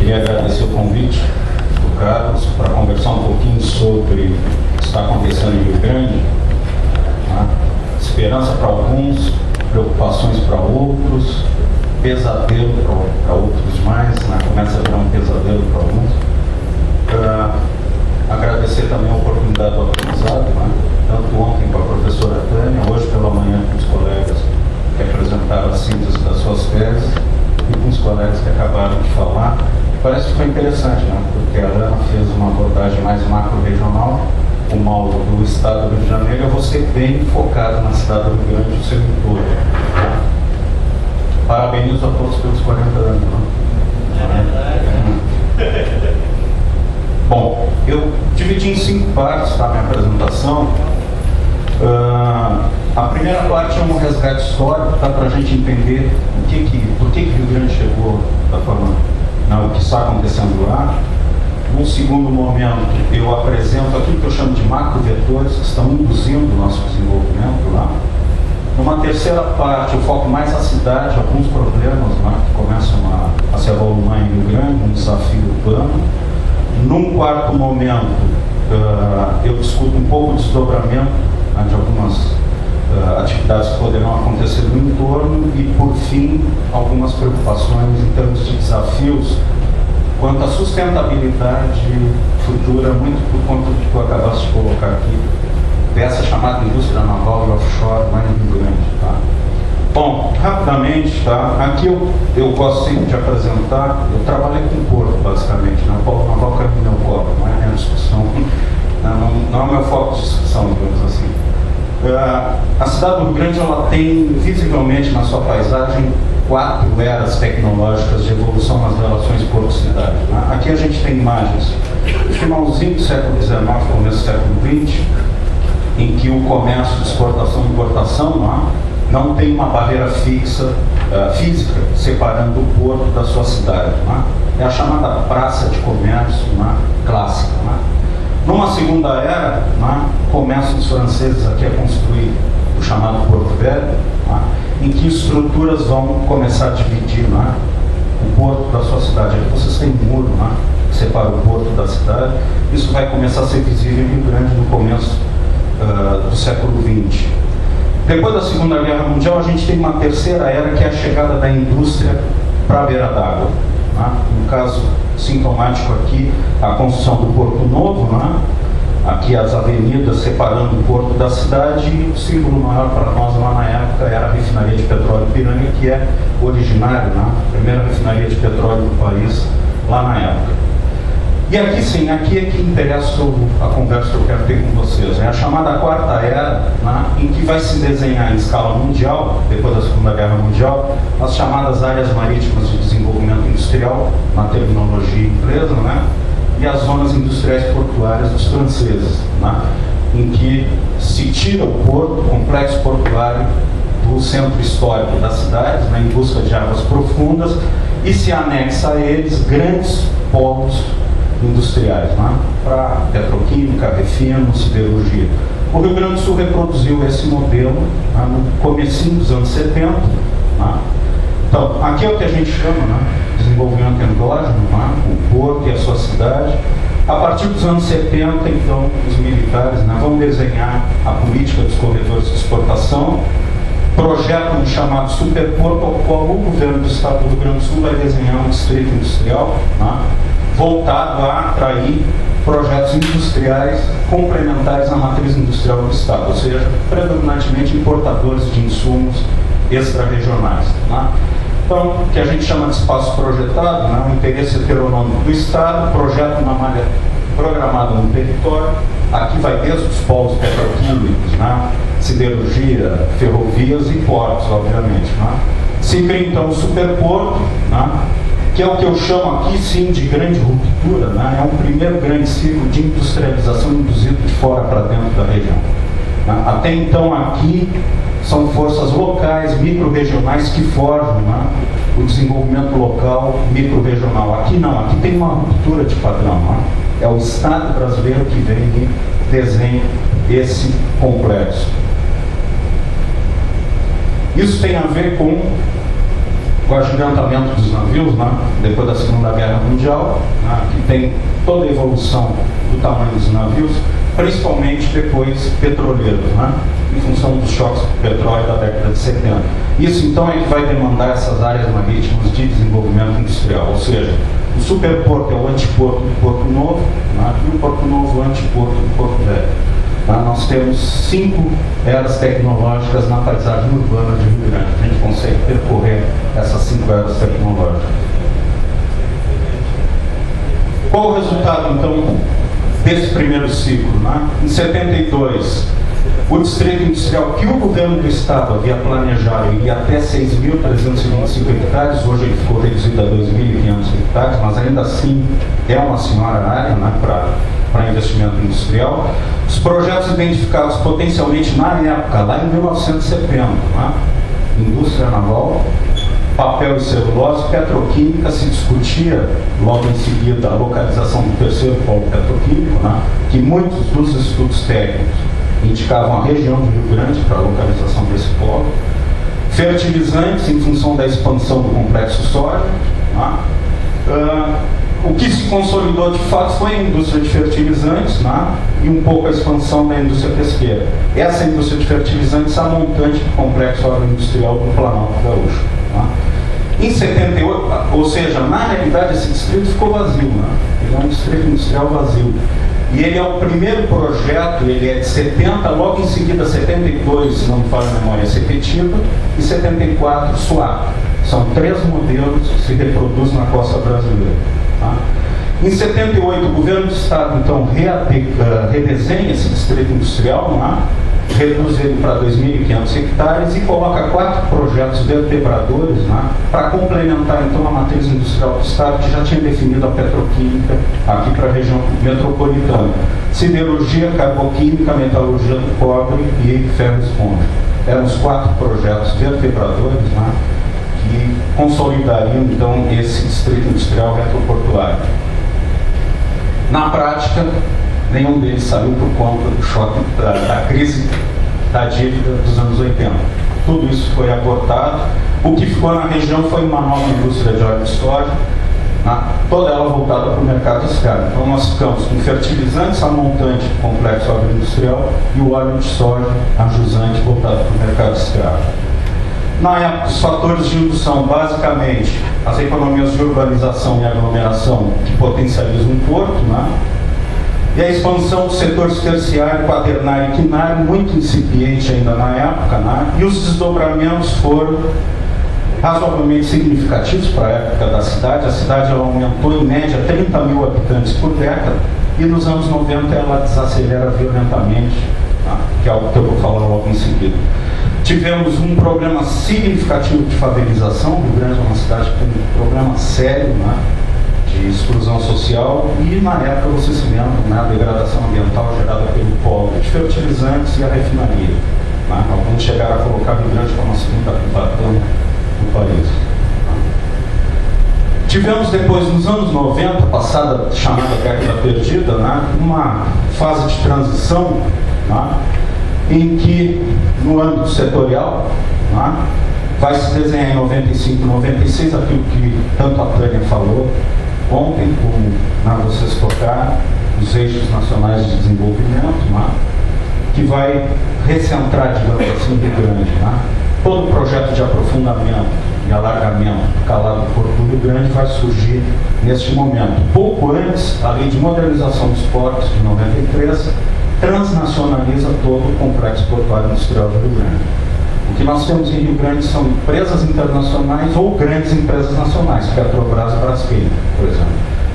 Queria agradecer o convite do Carlos para conversar um pouquinho sobre o que está acontecendo em Rio Grande. Né? Esperança para alguns, preocupações para outros, pesadelo para outros mais, né? Começa a virar um pesadelo para alguns. Agradecer também a oportunidade do aprendizado, né? Tanto ontem com a professora Tânia, hoje pela manhã com os colegas que apresentaram a síntese das suas teses e com os colegas que acabaram de falar. Parece que foi interessante, né? Porque a Ana fez uma abordagem mais macro-regional, o Mauro do Estado do Rio de Janeiro, eu vou ser bem focado na cidade do Rio Grande do seu entorno. Parabenizo a todos pelos 40 anos. Né? Bom, eu dividi em 5 partes a minha apresentação. A primeira parte é um resgate histórico, tá, para a gente entender por que Rio Grande chegou da forma, o que está acontecendo lá. Num segundo momento, eu apresento aquilo que eu chamo de macrovetores que estão induzindo o nosso desenvolvimento lá. Numa terceira parte, eu foco mais a cidade, alguns problemas lá que começam a se avolumar em Rio Grande, um desafio urbano. Num quarto momento, eu discuto um pouco o desdobramento, né, de algumas atividades que poderão acontecer no entorno e, por fim, algumas preocupações em termos de desafios quanto à sustentabilidade futura, muito por conta do que tu acabaste de colocar aqui, dessa chamada indústria naval e offshore lá em Rio Grande. Tá? Bom, rapidamente, tá? Aqui eu gosto sempre de apresentar, eu trabalhei com porto, basicamente, né? O polo naval caiu no meu colo, não é a minha discussão, não é o meu foco de discussão, digamos assim. A cidade do Rio Grande, ela tem visivelmente na sua paisagem 4 eras tecnológicas de evolução nas relações porto-cidade. Né? Aqui a gente tem imagens do finalzinho do século XIX, começo do século XX, em que o comércio de exportação e importação não tem uma barreira fixa, física, separando o porto da sua cidade. É a chamada praça de comércio clássica. Numa segunda era, começam os franceses aqui a construir o chamado Porto Velho, em que estruturas vão começar a dividir o porto da sua cidade. Aqui vocês têm um muro que separa o porto da cidade. Isso vai começar a ser visível em Rio Grande no começo do século XX. Depois da Segunda Guerra Mundial, a gente tem uma terceira era, que é a chegada da indústria para a beira d'água. No caso sintomático aqui, a construção do Porto Novo, aqui as avenidas separando o porto da cidade, e o símbolo maior para nós lá na época era a refinaria de petróleo Piranga, que é originária, a primeira refinaria de petróleo do país lá na época. E aqui sim, aqui é que interessa a conversa que eu quero ter com vocês. É a chamada quarta era, em que vai se desenhar em escala mundial, depois da Segunda Guerra Mundial, as chamadas áreas marítimas de desenvolvimento industrial, na terminologia inglesa, e as zonas industriais portuárias dos franceses, em que se tira o porto, o complexo portuário, do centro histórico das cidades, em busca de águas profundas, e se anexa a eles grandes polos industriais, para petroquímica, refino, siderurgia. O Rio Grande do Sul reproduziu esse modelo no comecinho dos anos 70. Então, aqui é o que a gente chama desenvolvimento endógeno, o porto e a sua cidade. A partir dos anos 70, então, os militares vão desenhar a política dos corredores de exportação, projetam um chamado superporto, ao qual o governo do estado do Rio Grande do Sul vai desenhar um distrito industrial, voltado a atrair projetos industriais complementares à matriz industrial do estado, ou seja, predominantemente importadores de insumos extra-regionais. Então, o que a gente chama de espaço projetado, o interesse heteronômico do estado, projeto uma malha programada no território. Aqui vai desde os polos petroquímicos, siderurgia, ferrovias e portos, obviamente. Se cria então o superporto, que é o que eu chamo aqui sim de grande ruptura, é um primeiro grande ciclo de industrialização induzido de fora para dentro da região. Até então aqui são forças locais, micro-regionais, que forjam o desenvolvimento local micro-regional. Aqui não, aqui tem uma ruptura de padrão. É o Estado brasileiro que vem e desenha esse complexo. Isso tem a ver com o agigantamento dos navios, né, depois da Segunda Guerra Mundial, né, que tem toda a evolução do tamanho dos navios, principalmente depois petroleiros, né, em função dos choques do petróleo da década de 70. Isso, então, é que vai demandar essas áreas marítimas de desenvolvimento industrial, ou seja, o superporto é o antiporto do Porto Novo, né, e o Porto Novo é o antiporto do Porto Velho. Nós temos 5 eras tecnológicas na paisagem urbana de Rio Grande. A gente consegue percorrer essas 5 eras tecnológicas. Qual o resultado, então, desse primeiro ciclo? Né? Em 72, o distrito industrial que o governo do estado havia planejado iria até 6.325 hectares, hoje ele ficou reduzido a 2.500 hectares, mas ainda assim é uma senhora área, né, para investimento industrial. Os projetos identificados potencialmente na época, lá em 1970, né? Indústria naval, papel e celulose, petroquímica, se discutia logo em seguida a localização do terceiro polo petroquímico, né? Que muitos dos estudos técnicos indicavam a região do Rio Grande para a localização desse polo. Fertilizantes, em função da expansão do complexo sódio, né? O que se consolidou de fato foi a indústria de fertilizantes, né, e um pouco a expansão da indústria pesqueira. Essa indústria de fertilizantes é a montante do complexo agroindustrial do Planalto Gaúcho. Né. Em 78, ou seja, na realidade esse distrito ficou vazio, né, ele é um distrito industrial vazio. E ele é o primeiro projeto, ele é de 70, logo em seguida 72, se não me falha a memória, Sepetiva, e 74, Suape. São 3 modelos que se reproduzem na costa brasileira. Tá? Em 78, o governo do estado, então, redesenha esse distrito industrial, né? Reduz ele para 2.500 hectares e coloca 4 projetos vertebradores, né? Para complementar, então, a matriz industrial do estado, que já tinha definido a petroquímica aqui para a região metropolitana. Siderurgia, carboquímica, metalurgia do cobre e ferro esponja. Eram os 4 projetos vertebradores, né? Que consolidariam, então, esse distrito industrial retroportuário. Na prática, nenhum deles saiu por conta do choque da crise da dívida dos anos 80. Tudo isso foi abortado. O que ficou na região foi uma nova indústria de óleo de soja, né? Toda ela voltada para o mercado externo. Então nós ficamos com fertilizantes, a montante do complexo agroindustrial, e o óleo de soja, a jusante, voltado para o mercado externo. Na época, os fatores de indução, basicamente, as economias de urbanização e aglomeração que potencializam um porto, né? E a expansão dos setores terciário, quaternário e quinário, muito incipiente ainda na época, né? E os desdobramentos foram razoavelmente significativos para a época da cidade. A cidade ela aumentou em média 30 mil habitantes por década, e nos anos 90 ela desacelera violentamente, né? Que é algo que eu vou falar logo em seguida. Tivemos um problema significativo de favelização. O Rio Grande é uma cidade com um problema sério, né, de exclusão social, e na época, vocês se lembram, né, a degradação ambiental gerada pelo polo de fertilizantes e a refinaria. Né. Alguns chegaram a colocar o Rio Grande como a segunda Cubatão do país. Tivemos depois, nos anos 90, passada a chamada década perdida, né, uma fase de transição, né, em que, no âmbito setorial, né, vai se desenhar em 95 e 96 aquilo que tanto a Tânia falou ontem, como, né, vocês tocaram, os eixos nacionais de desenvolvimento, né, que vai recentrar, digamos assim, o Rio Grande. Né. Todo o projeto de aprofundamento e alargamento do calado do Porto do Rio Grande vai surgir neste momento. Pouco antes, a Lei de Modernização dos Portos, de 93, transnacionaliza todo o complexo portuário industrial do Rio Grande. O que nós temos em Rio Grande são empresas internacionais ou grandes empresas nacionais, Petrobras e Braskem, por exemplo.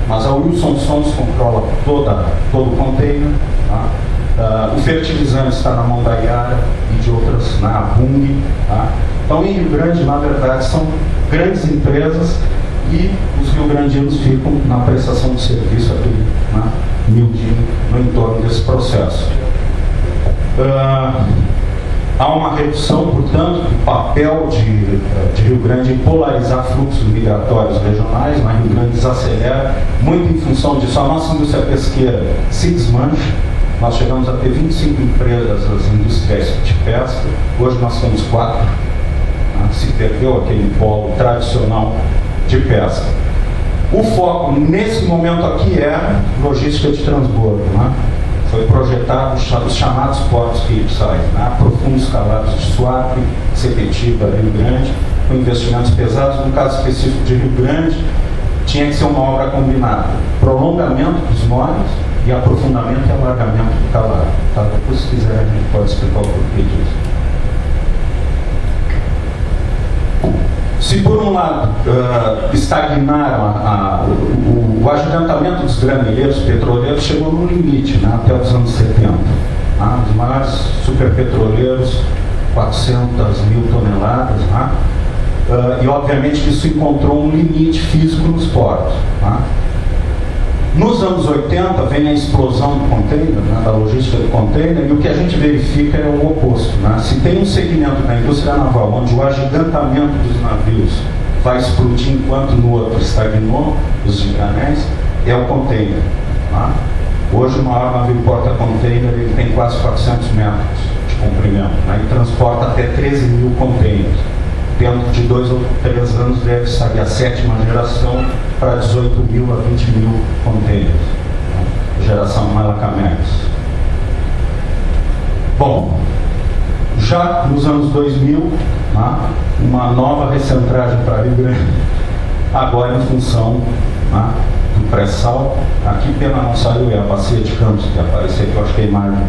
Mas a Wilson Sons controla todo o container, tá? O fertilizante está na mão da Yara e de outras, na Bung. Tá? Então, em Rio Grande, na verdade, são grandes empresas, e os rio-grandinos ficam na prestação de serviço aqui, né, miudinho, no entorno desse processo. Há uma redução, portanto, do papel de Rio Grande em polarizar fluxos migratórios regionais, mas Rio Grande desacelera, muito em função disso. A nossa indústria pesqueira se desmancha. Nós chegamos a ter 25 empresas industriais de pesca, hoje nós temos 4. né? Se perdeu aquele polo tradicional de pesca. O foco nesse momento aqui é logística de transbordo, né? Foi projetado os chamados portos Capesize, né? Profundos calados de Suape, Sepetiba, Rio Grande, com investimentos pesados. No caso específico de Rio Grande, tinha que ser uma obra combinada: prolongamento dos nós e aprofundamento e alargamento do calado. Tá? Depois, se quiser, a gente pode explicar o porquê disso. Se por um lado estagnaram o agigantamento dos graneleiros petroleiros, chegou no limite, né, até os anos 70. Tá? Os maiores superpetroleiros, 400 mil toneladas, né? E obviamente que isso encontrou um limite físico nos portos. Tá? Nos anos 80 vem a explosão do container, né, da logística do container, e o que a gente verifica é o oposto. Né? Se tem um segmento da indústria naval onde o agigantamento dos navios vai explodir enquanto no outro estagnou, os de granéis, é o container. Tá? Hoje o maior navio porta-container ele tem quase 400 metros de comprimento, né, e transporta até 13 mil containers. Dentro de 2 ou 3 anos deve sair a 7ª geração para 18 mil a 20 mil containers. Geração Malacamex. Bom, já nos anos 2000, né, uma nova recentragem para Rio Grande, agora em função, né, do pré-sal. Aqui pena não saiu, é a bacia de Campos que apareceu, que eu acho que a imagem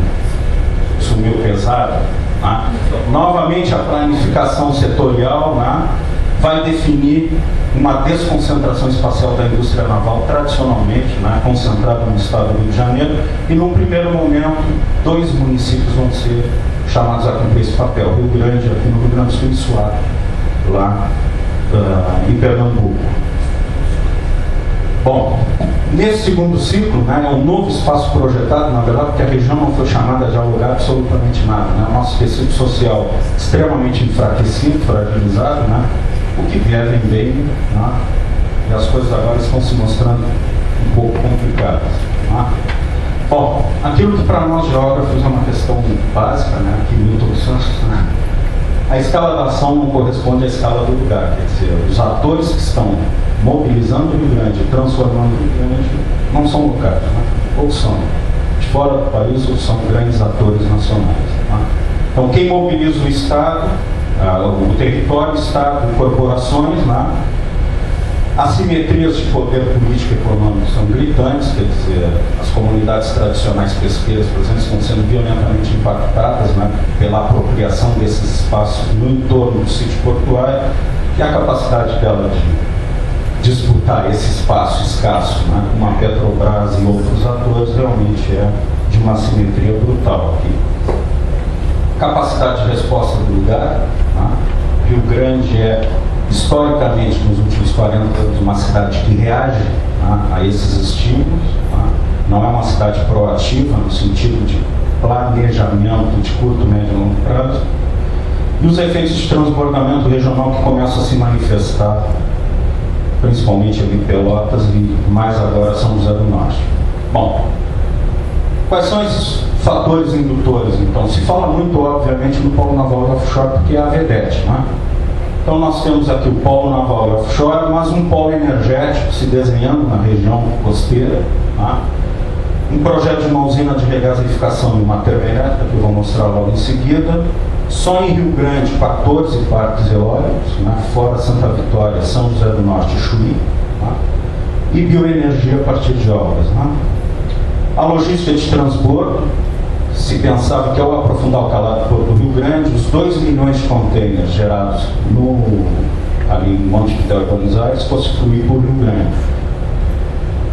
sumiu pesada. Né? Novamente a planificação setorial, né, vai definir uma desconcentração espacial da indústria naval tradicionalmente, né, concentrada no estado do Rio de Janeiro, e num primeiro momento 2 municípios vão ser chamados a cumprir esse papel: Rio Grande, aqui no Rio Grande do Sul, e Suape, lá em Pernambuco. Bom, nesse segundo ciclo, né, é um novo espaço projetado, na verdade, porque a região não foi chamada de alugar absolutamente nada. Né? O nosso tecido social extremamente enfraquecido, fragilizado, né? O que vier vem bem, né? E as coisas agora estão se mostrando um pouco complicadas. Né? Bom, aquilo que para nós geógrafos é uma questão básica, né, que Milton Santos, né? A escala da ação não corresponde à escala do lugar, quer dizer, os atores que estão mobilizando o Rio Grande, transformando o Rio Grande, não são locais, né? Ou são de fora do país ou são grandes atores nacionais. Né? Então, quem mobiliza o Estado, o território, o Estado, corporações, né? Assimetrias de poder político e econômico são gritantes, quer dizer, as comunidades tradicionais pesqueiras, por exemplo, estão sendo violentamente impactadas, né, pela apropriação desses espaços no entorno do sítio portuário, e a capacidade dela de disputar esse espaço escasso, né, com a Petrobras e outros atores, realmente é de uma assimetria brutal aqui. Capacidade de resposta do lugar, né? Rio Grande é, historicamente, nos últimos 40 anos, uma cidade que reage, né, a esses estímulos. Né? Não é uma cidade proativa, no sentido de planejamento de curto, médio e longo prazo. E os efeitos de transbordamento regional que começam a se manifestar, principalmente ali em Pelotas e mais agora São José do Norte. Bom, quais são esses fatores indutores, então? Se fala muito, obviamente, no polo naval e offshore, porque é a vedete, né? Então nós temos aqui o polo naval e offshore, mas um polo energético se desenhando na região costeira, tá? Um projeto de uma usina de regasificação e uma termoelétrica, que eu vou mostrar logo em seguida. Só em Rio Grande, 14 parques eólicos, né? Fora Santa Vitória, São José do Norte e Chuí, tá? E bioenergia a partir de obras. Né? A logística de transbordo, se pensava que ao aprofundar o calado do Rio Grande, os 2 milhões de containers gerados ali em Montevidéu e Buenos Aires fosse fluir por Rio Grande,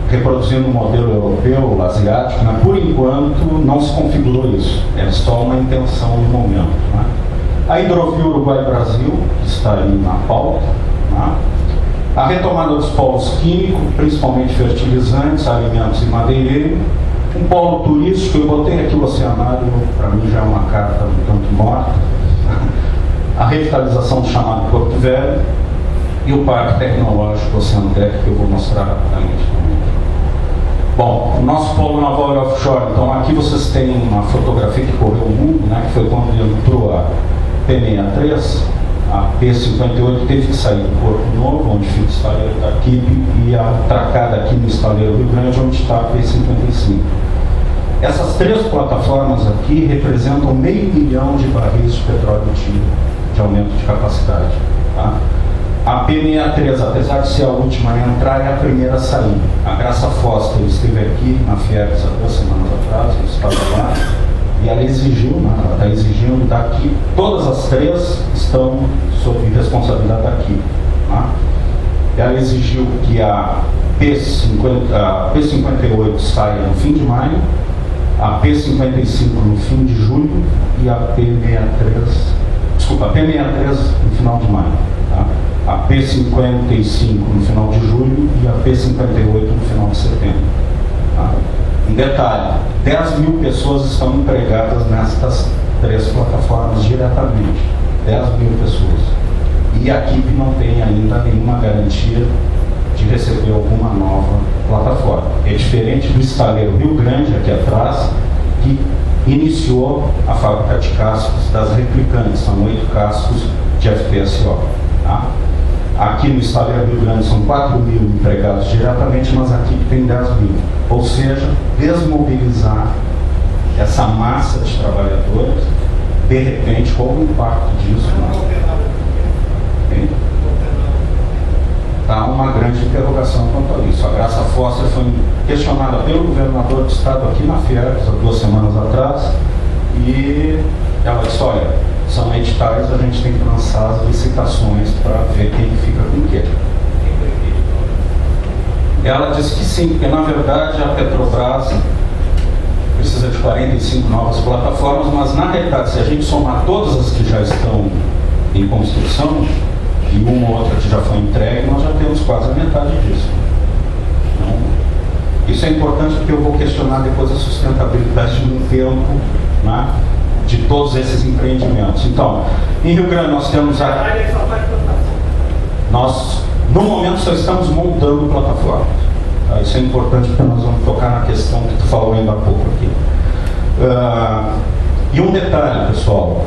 reproduzindo o modelo europeu, asiático, mas por enquanto não se configurou isso, é só uma intenção no momento. Né? A hidrovia Uruguai-Brasil, que está ali na pauta, né? A retomada dos polos químicos, principalmente fertilizantes, alimentos e madeireiro. Um polo turístico, eu botei aqui o Oceanário, para mim já é uma carta um tanto morta. A revitalização do chamado Porto Velho e o Parque Tecnológico Oceantec, que eu vou mostrar rapidamente também. Bom, o nosso polo naval e offshore, então aqui vocês têm uma fotografia que correu o mundo, né, que foi quando entrou a P63, A P58 teve que sair do Porto Novo, onde fica o estaleiro da Kipe, e atracar aqui no estaleiro Rio Grande, onde está a P55. Essas 3 plataformas aqui representam 500 mil de barris de petróleo de aumento de capacidade. Tá? A P63, apesar de ser a última a entrar, é a primeira a sair. A Graça Foster esteve aqui na Fiergs há 2 semanas atrás, eu estava lá, e ela exigiu, né, ela está exigindo daqui, todas as 3 estão sob responsabilidade daqui. Tá? Ela exigiu que a P58 saia no fim de maio, a P55 no fim de julho e a P63 no final de maio. Tá? A P55 no final de julho e a P58 no final de setembro. Tá? Um detalhe, 10 mil pessoas estão empregadas nestas 3 plataformas diretamente. 10 mil pessoas. E a equipe não tem ainda nenhuma garantia de receber alguma nova plataforma. É diferente do estaleiro Rio Grande, aqui atrás, que iniciou a fábrica de cascos das replicantes. São 8 cascos de FPSO. Tá? Aqui no estaleiro Rio Grande são 4 mil empregados diretamente, mas aqui tem 10 mil. Ou seja, desmobilizar essa massa de trabalhadores, de repente, qual o impacto disso? Há uma grande interrogação quanto a isso. A Graça Foster foi questionada pelo governador do estado aqui na Fiergs, há 2 semanas atrás, e ela disse, olha, são editais, a gente tem que lançar as licitações para ver quem fica com o quê. Ela disse que sim, porque na verdade a Petrobras precisa de 45 novas plataformas, mas na realidade, se a gente somar todas as que já estão em construção, e uma ou outra que já foi entregue, nós já temos quase a metade disso. Então, isso é importante porque eu vou questionar depois a sustentabilidade no tempo, né, de todos esses empreendimentos. Então, em Rio Grande nós temos nós, no momento, só estamos montando plataformas. Tá? Isso é importante porque nós vamos tocar na questão que tu falou ainda há pouco aqui. E um detalhe, pessoal,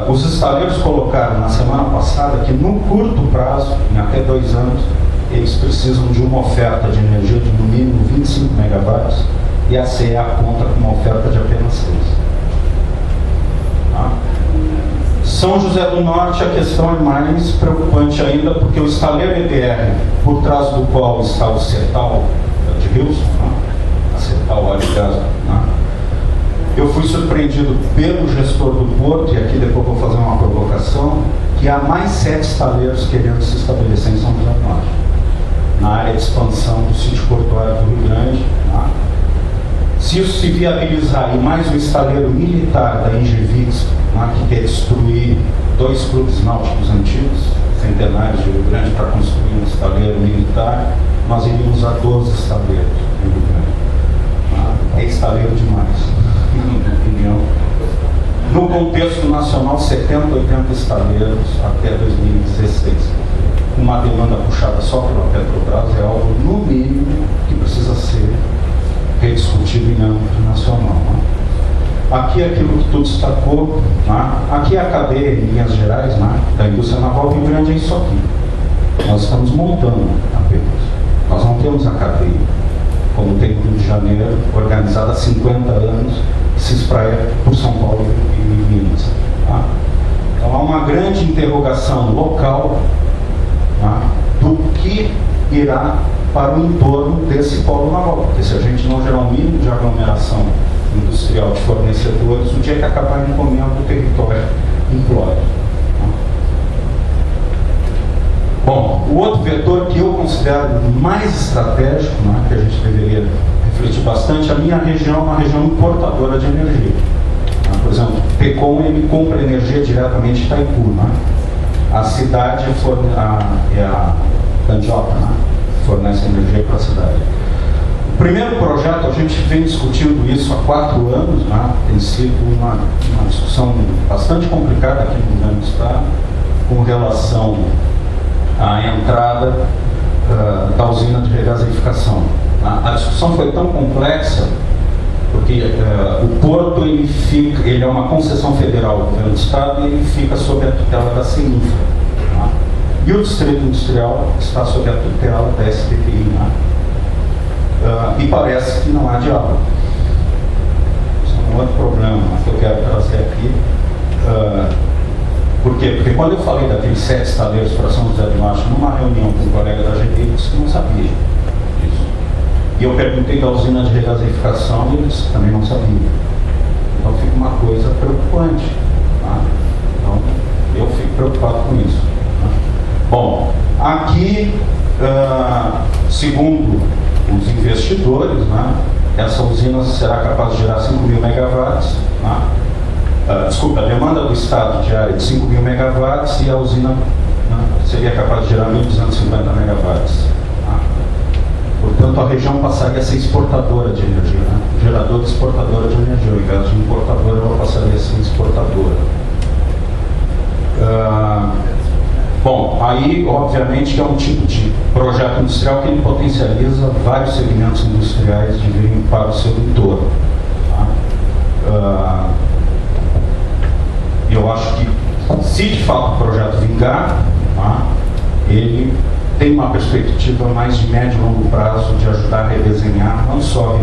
os estaleiros colocaram na semana passada que no curto prazo, em até 2 anos, eles precisam de uma oferta de energia de no mínimo 25 megawatts e a CE aponta com uma oferta de apenas 6. Tá? São José do Norte, a questão é mais preocupante ainda, porque o estaleiro EBR, por trás do qual está o CETAL de Wilson, né? A CETAL, aliás, né? Eu fui surpreendido pelo gestor do Porto, e aqui depois vou fazer uma provocação, que há mais 7 estaleiros querendo se estabelecer em São José do Norte, na área de expansão do sítio portuário do Rio Grande. Tá? Se isso se viabilizar, e mais o estaleiro militar da Engevix, né, que quer destruir 2 clubes náuticos antigos, centenários de Rio Grande, para construir um estaleiro militar, nós iríamos a 12 estaleiros no Rio Grande. Tá? É estaleiro demais. Na minha opinião, no contexto nacional, 70, 80 estaleiros até 2016. Uma demanda puxada só pela Petrobras é algo, no mínimo, que precisa ser rediscutido em âmbito nacional. Né? Aqui aquilo que tu destacou, né? Aqui a cadeia, em linhas gerais, né, da indústria naval Rio Grande é isso aqui. Nós estamos montando apenas. Nós não temos a cadeia, como tem no Rio de Janeiro, organizada há 50 anos, que se espraia por São Paulo e Minas. Tá? Então há uma grande interrogação local, tá, do que irá para o entorno desse polo naval. Porque se a gente não gerar um mínimo de aglomeração industrial de fornecedores, o dia que acabar encomendando o território implode. Bom, o outro vetor que eu considero mais estratégico, né, que a gente deveria refletir bastante, a minha região é uma região importadora de energia. Por exemplo, Pecom, ele compra energia diretamente de Itaipu. Né? A cidade é a Candiota, né? Fornece energia para a cidade. O primeiro projeto, a gente vem discutindo isso há 4 anos, né? Tem sido uma discussão bastante complicada aqui no Rio Grande do Estado, com relação à entrada da usina de regasificação. A discussão foi tão complexa, porque o porto ele é uma concessão federal do governo do Estado e ele fica sob a tutela da CENIFRA. E o Distrito Industrial está sob a tutela da SPTI, né? E parece que não há diálogo. Isso é um outro problema que eu quero trazer aqui. Por quê? Porque quando eu falei daqueles 7 estaleiros para São José do Norte, numa reunião com um colega da GD, ele disse que não sabia disso. E eu perguntei da usina de regasificação e ele disse que também não sabia. Então fica uma coisa preocupante. Tá? Então eu fico preocupado com isso. Tá? Bom, aqui, segundo os investidores, né, essa usina será capaz de gerar 5.000 megawatts. Né? Desculpa, a demanda do Estado diária de 5.000 megawatts e a usina, né, seria capaz de gerar 1.250 megawatts. Tá? Portanto, a região passaria a ser exportadora de energia, né? Geradora e exportadora de energia. Ao invés de importadora, ela passaria a ser exportadora. Bom, aí, obviamente, que é um tipo de projeto industrial que ele potencializa vários segmentos industriais de virem para o seu entorno. Tá? Eu acho que, se de fato o projeto vingar, tá, ele tem uma perspectiva mais de médio e longo prazo de ajudar a redesenhar não só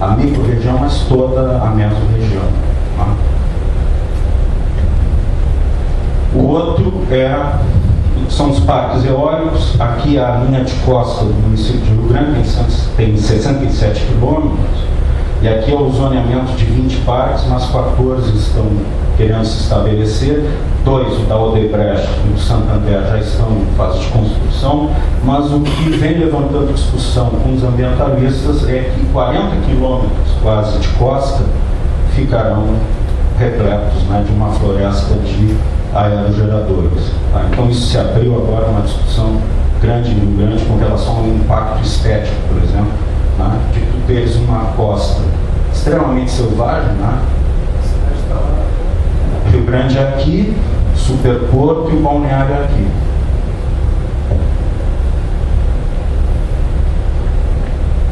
a micro-região, mas toda a meso-região. Tá? O outro são os parques eólicos. Aqui a linha de costa do município de Rio Grande tem 67 quilômetros. E aqui é o zoneamento de 20 parques, mas 14 estão querendo se estabelecer. 2, o da Odebrecht e o do Santander, já estão em fase de construção. Mas o que vem levantando discussão com os ambientalistas é que 40 quilômetros quase de costa ficarão repletos, né, de uma floresta de aerogeradores. Tá? Então isso se abriu agora uma discussão grande no Rio Grande com relação ao impacto estético, por exemplo, né, de tu teres uma costa extremamente selvagem, né? Rio Grande é aqui, Superporto e o Balneário é aqui.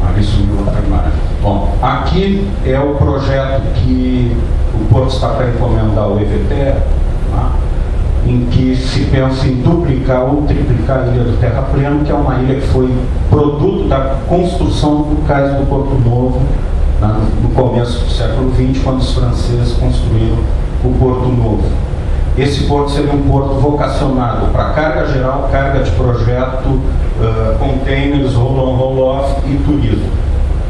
Ali subiu outra imagem. Bom, aqui é o projeto que o Porto está para encomendar ao EVT, né, em que se pensa em duplicar ou triplicar a ilha do Terrapleno, que é uma ilha que foi produto da construção do cais do Porto Novo, né, no começo do século XX, quando os franceses construíram o Porto Novo. Esse porto seria um porto vocacionado para carga geral, carga de projeto, containers, roll-on, roll-off e turismo.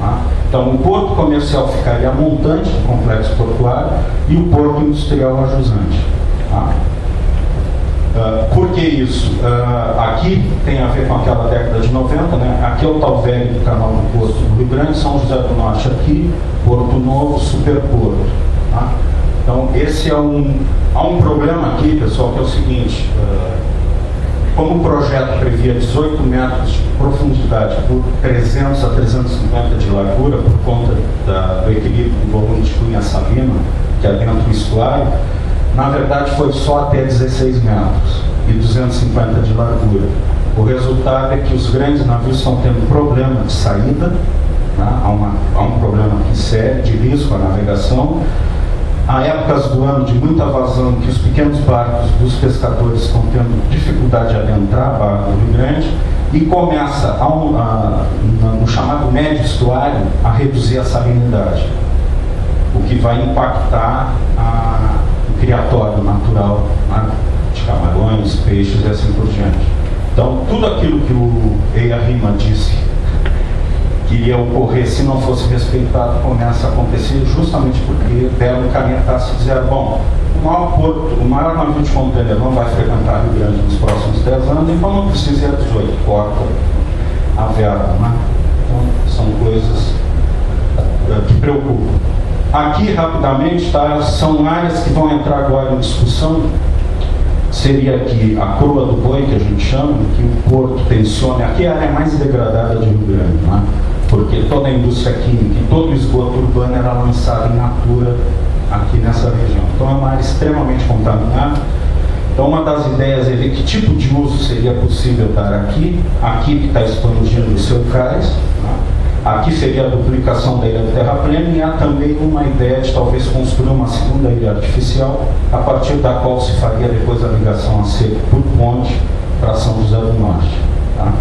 Tá? Então, o porto comercial ficaria montante do complexo portuário e o porto industrial ajusante. Tá? Por que isso? Aqui tem a ver com aquela década de 90, né? Aqui é o tal velho do canal do Poço do Rio Grande, São José do Norte aqui, Porto Novo, Superporto. Tá? Então, há um problema aqui, pessoal, que é o seguinte: como o projeto previa 18 metros de profundidade por 300 a 350 de largura, por conta do equilíbrio do volume de cunha salina, que é dentro do estuário, na verdade foi só até 16 metros e 250 de largura. O resultado é que os grandes navios estão tendo problema de saída, né? Há um problema aqui sério de risco à navegação. Há épocas do ano de muita vazão que os pequenos barcos dos pescadores estão tendo dificuldade de adentrar a barra do Rio Grande e começa, no chamado médio estuário, a reduzir a salinidade, o que vai impactar o criatório natural, né, de camarões, peixes e assim por diante. Então, tudo aquilo que o Eia Rima disse que iria ocorrer se não fosse respeitado começa a acontecer justamente porque deram canetaço e disseram: bom, o maior navio de container não vai frequentar Rio Grande nos próximos 10 anos, então não precisa ir a 18, corta a verba, né? Então, são coisas que preocupam. Aqui, rapidamente, tá, são áreas que vão entrar agora em discussão. Seria aqui a Croa do Boi, que a gente chama, que o porto tensiona. Aqui é a área mais degradada de Rio Grande, né? Porque toda a indústria química e todo o esgoto urbano era lançado em natura aqui nessa região. Então é uma área extremamente contaminada. Então uma das ideias é ver que tipo de uso seria possível dar aqui. Aqui que está expandindo o seu cais, né? Aqui seria a duplicação da ilha do Terrapleno, e há também uma ideia de talvez construir uma segunda ilha artificial, a partir da qual se faria depois a ligação a seco por ponte para São José do Norte. Tá?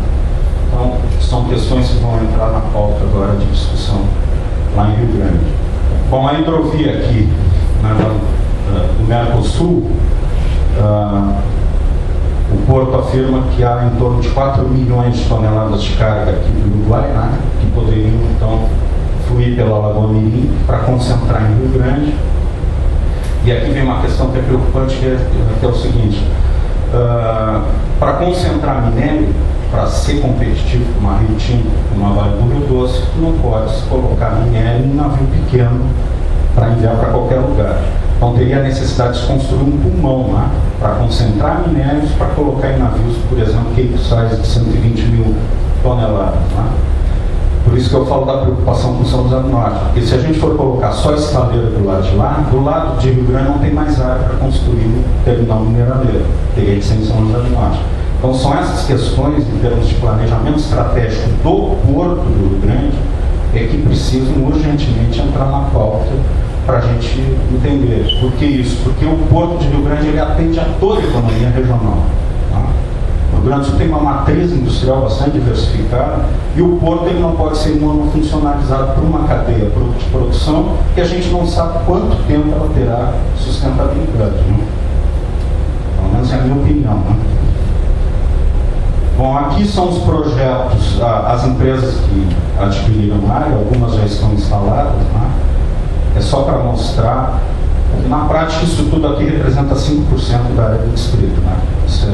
Então, são questões que vão entrar na pauta agora de discussão lá em Rio Grande. Bom, a hidrovia aqui, do Mercosul, o Porto afirma que há em torno de 4 milhões de toneladas de carga aqui do Uruguai, né, que poderiam, então, fluir pela Lagoa Mirim para concentrar em Rio Grande. E aqui vem uma questão que é preocupante, que é o seguinte: para concentrar minério, para ser competitivo com uma Rio Tinto, com uma Vale do Rio Doce, não pode se colocar minério em navio pequeno para enviar para qualquer lugar. Então teria a necessidade de construir um pulmão lá, para concentrar minérios, para colocar em navios, por exemplo, Capesize de 120 mil toneladas. Lá. Por isso que eu falo da preocupação com São José do Norte, porque se a gente for colocar só estaleira do lado de lá, do lado de Rio Grande não tem mais área para construir um terminal minerador, teria que ser em São José do Norte. Então são essas questões, em termos de planejamento estratégico do Porto do Rio Grande, é que precisam urgentemente entrar na pauta para a gente entender. Por que isso? Porque o Porto de Rio Grande ele atende a toda a economia regional. Tá? O Rio Grande do Sul tem uma matriz industrial bastante diversificada e o Porto ele não pode ser monofuncionalizado por uma cadeia de produção que a gente não sabe quanto tempo ela terá sustentabilidade. Né? Pelo menos é a minha opinião. Né? Bom, aqui são os projetos, as empresas que adquiriram a área, algumas já estão instaladas, né? É só para mostrar que na prática isso tudo aqui representa 5% da área do distrito, né? Isso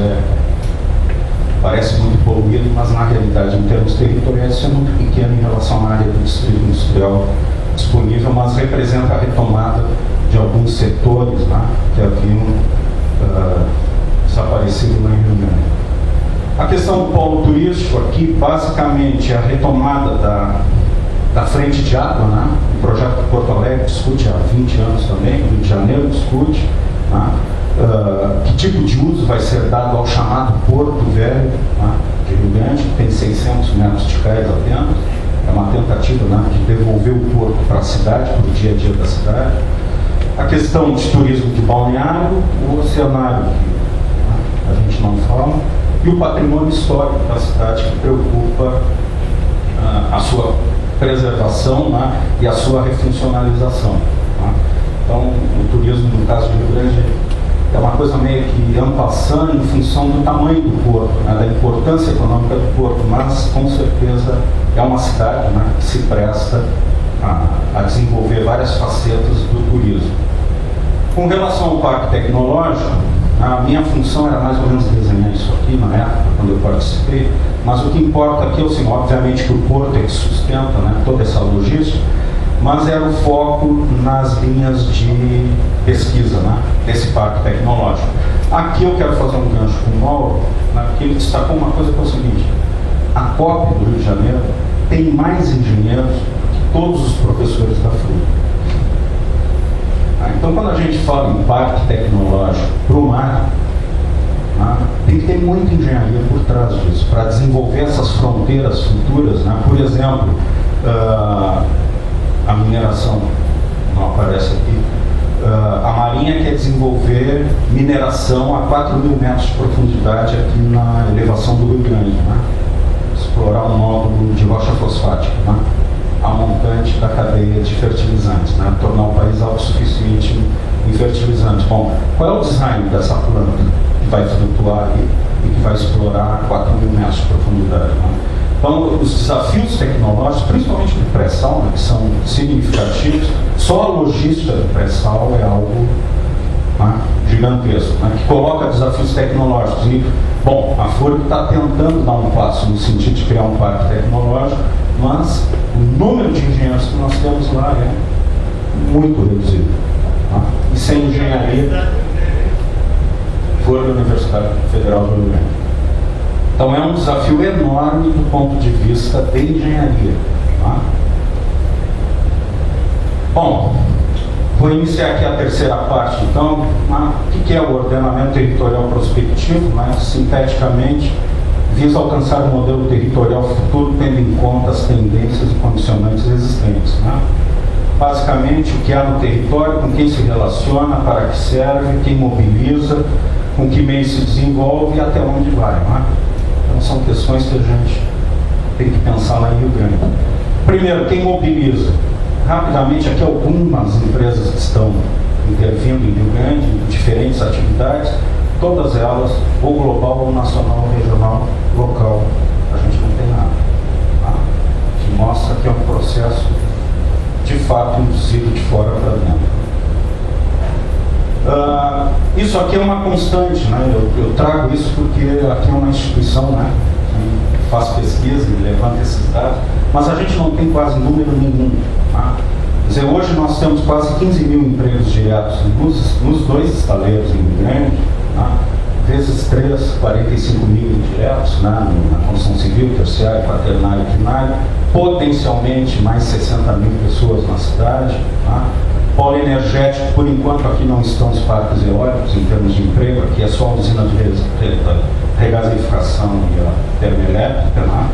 parece muito poluído, mas na realidade, em termos territoriais, isso é muito pequeno em relação à área do distrito industrial disponível, mas representa a retomada de alguns setores, né, que haviam desaparecido lá em Rio Grande. A questão do polo turístico aqui, basicamente, é a retomada da frente de água, né? O projeto de Porto Alegre discute há 20 anos também, o Rio de Janeiro discute, né? Que tipo de uso vai ser dado ao chamado Porto Velho, né, de Rio Grande, que tem 600 metros de cais apenas. É uma tentativa, né, de devolver o porto para a cidade, para o dia a dia da cidade. A questão de turismo de balneário, o oceanário, que, né, a gente não fala, e o patrimônio histórico da cidade, que preocupa a sua preservação, né, e a sua refuncionalização. Né. Então, o turismo, no caso de Rio Grande, é uma coisa meio que en passant em função do tamanho do porto, né, da importância econômica do porto, mas, com certeza, é uma cidade, né, que se presta a desenvolver várias facetas do turismo. Com relação ao parque tecnológico, a minha função era mais ou menos desenhar isso aqui na época, quando eu participei, mas o que importa aqui é, assim, obviamente que o porto é que sustenta, né, toda essa logística, mas era o foco nas linhas de pesquisa, né, desse parque tecnológico. Aqui eu quero fazer um gancho com o Mauro, né, porque ele destacou uma coisa que é o seguinte: a COP do Rio de Janeiro tem mais engenheiros que todos os professores da FRU. Então, quando a gente fala em parque tecnológico para o mar, né, tem que ter muita engenharia por trás disso, para desenvolver essas fronteiras futuras. Né? Por exemplo, a mineração, não aparece aqui, a Marinha quer desenvolver mineração a 4 mil metros de profundidade aqui na elevação do Rio Grande, né? Explorar um módulo de rocha fosfática, né? A montante da cadeia de fertilizantes, né? Tornar o país autossuficiente em fertilizantes. Bom, qual é o design dessa planta que vai flutuar ali e que vai explorar a 4 mil metros de profundidade, né? Então, os desafios tecnológicos, principalmente do pré-sal, né, que são significativos, só a logística do pré-sal é algo, né, gigantesco, né, que coloca desafios tecnológicos. E, bom, a FURB está tentando dar um passo no sentido de criar um parque tecnológico, mas o número de engenheiros que nós temos lá é muito reduzido. Tá? E sem engenharia, FURB, Universidade Federal do Rio Grande. Então é um desafio enorme do ponto de vista de engenharia. Tá? Bom, vou iniciar aqui a terceira parte, então. O que é o ordenamento territorial prospectivo? Sinteticamente, visa alcançar um modelo territorial futuro tendo em conta as tendências e condicionantes existentes. Né? Basicamente, o que há no território, com quem se relaciona, para que serve, quem mobiliza, com que meio se desenvolve e até onde vai. Né? Então são questões que a gente tem que pensar lá em Rio Grande. Primeiro, quem mobiliza? Rapidamente, aqui algumas empresas que estão intervindo em Rio Grande, em diferentes atividades, todas elas, ou global, ou nacional, ou regional, local, a gente não tem nada. Tá? Que mostra que é um processo, de fato, induzido de fora para dentro. Isso aqui é uma constante, né? Eu trago isso porque aqui é uma instituição, né, que faz pesquisa e levanta esses dados, mas a gente não tem quase número nenhum. Tá? Quer dizer, hoje nós temos quase 15 mil empregos diretos nos dois estaleiros em Rio Grande, tá? Vezes 3, 45 mil indiretos, né, na construção civil, terciária, quaternária e primária, potencialmente mais 60 mil pessoas na cidade. Tá? Polo energético, por enquanto aqui não estão os parques eólicos em termos de emprego, aqui é só a usina de regasificação e a termoelétrica, né?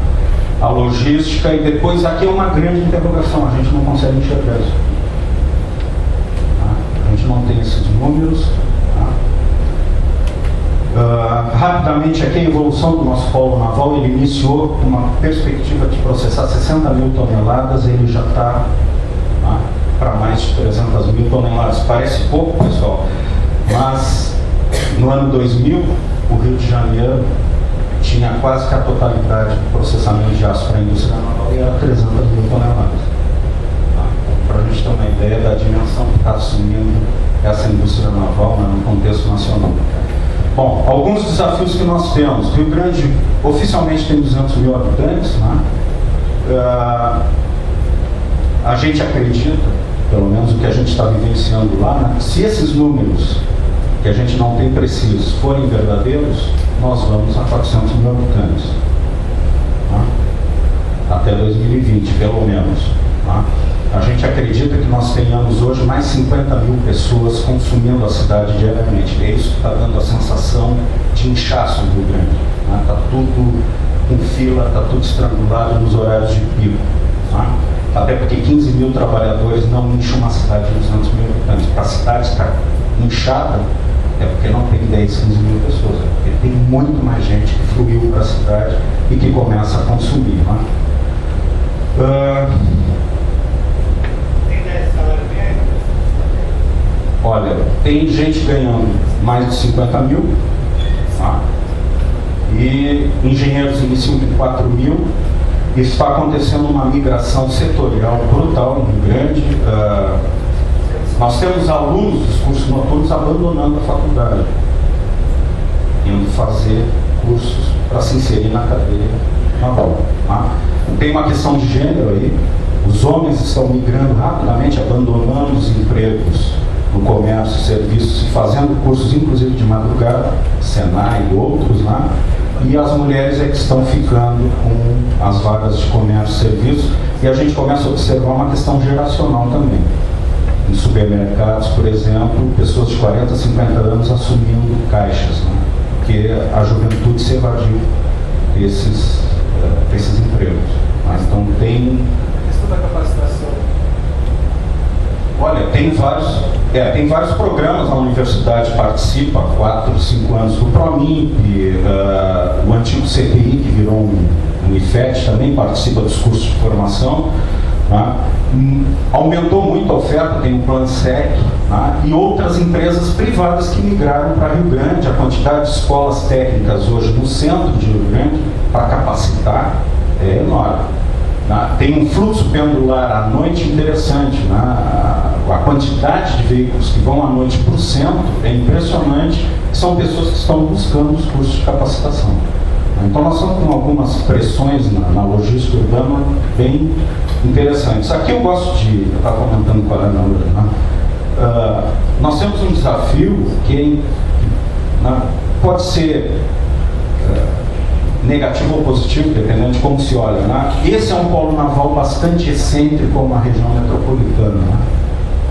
A logística, e depois aqui é uma grande interrogação, a gente não consegue enxergar isso. Tá? A gente não tem esses números. Tá? Rapidamente aqui a evolução do nosso polo naval, ele iniciou com uma perspectiva de processar 60 mil toneladas, ele já está para mais de 300 mil toneladas. Parece pouco, pessoal, mas no ano 2000, o Rio de Janeiro tinha quase que a totalidade do processamento de aço para a indústria naval e era 300 mil toneladas. Tá? Para a gente ter uma ideia da dimensão que está assumindo essa indústria naval, né, no contexto nacional. Bom, alguns desafios que nós temos. Rio Grande oficialmente tem 200 mil habitantes, né? A gente acredita, pelo menos o que a gente está vivenciando lá, né? Se esses números que a gente não tem precisos forem verdadeiros, nós vamos a 400 mil habitantes. Tá? Até 2020, pelo menos. Tá? A gente acredita que nós tenhamos hoje mais 50 mil pessoas consumindo a cidade diariamente. É isso que está dando a sensação de inchaço no Rio Grande. Está tudo com fila, está tudo estrangulado nos horários de pico. Tá? Até porque 15 mil trabalhadores não enchem uma cidade de 200 mil habitantes. Para a cidade estar inchada, é porque não tem 10, 15 mil pessoas. É porque tem muito mais gente que fluiu para a cidade e que começa a consumir. Né? Olha, tem gente ganhando mais de 50 mil, tá? E engenheiros iniciam com 4 mil. Está acontecendo uma migração setorial brutal em Rio Grande. Nós temos alunos dos cursos noturnos abandonando a faculdade, indo fazer cursos para se inserir na cadeia naval. Tá? Tem uma questão de gênero aí. Os homens estão migrando rapidamente, abandonando os empregos no comércio, serviços, e fazendo cursos, inclusive de madrugada, Senai e outros, né? E as mulheres é que estão ficando com as vagas de comércio e serviços, e a gente começa a observar uma questão geracional também. Em supermercados, por exemplo, pessoas de 40, 50 anos assumindo caixas, né? Porque a juventude se evadiu desses empregos. Mas então tem... questão da capacitação. Olha, tem vários programas, a universidade participa, 4, 5 anos do PROMIMP, o antigo CPI, que virou um IFET, também participa dos cursos de formação. Tá? Aumentou muito a oferta, tem o PlanSec, tá? E outras empresas privadas que migraram para Rio Grande. A quantidade de escolas técnicas hoje no centro de Rio Grande para capacitar é enorme. Tá? Tem um fluxo pendular à noite interessante. Né? A quantidade de veículos que vão à noite para o centro é impressionante. São pessoas que estão buscando os cursos de capacitação. Então nós estamos com algumas pressões na logística urbana bem interessantes. Aqui eu gosto de... Eu estava comentando com a Ana, né? Nós temos um desafio que pode ser negativo ou positivo, dependendo de como se olha. Né? Esse é um polo naval bastante excêntrico como a região metropolitana. Né?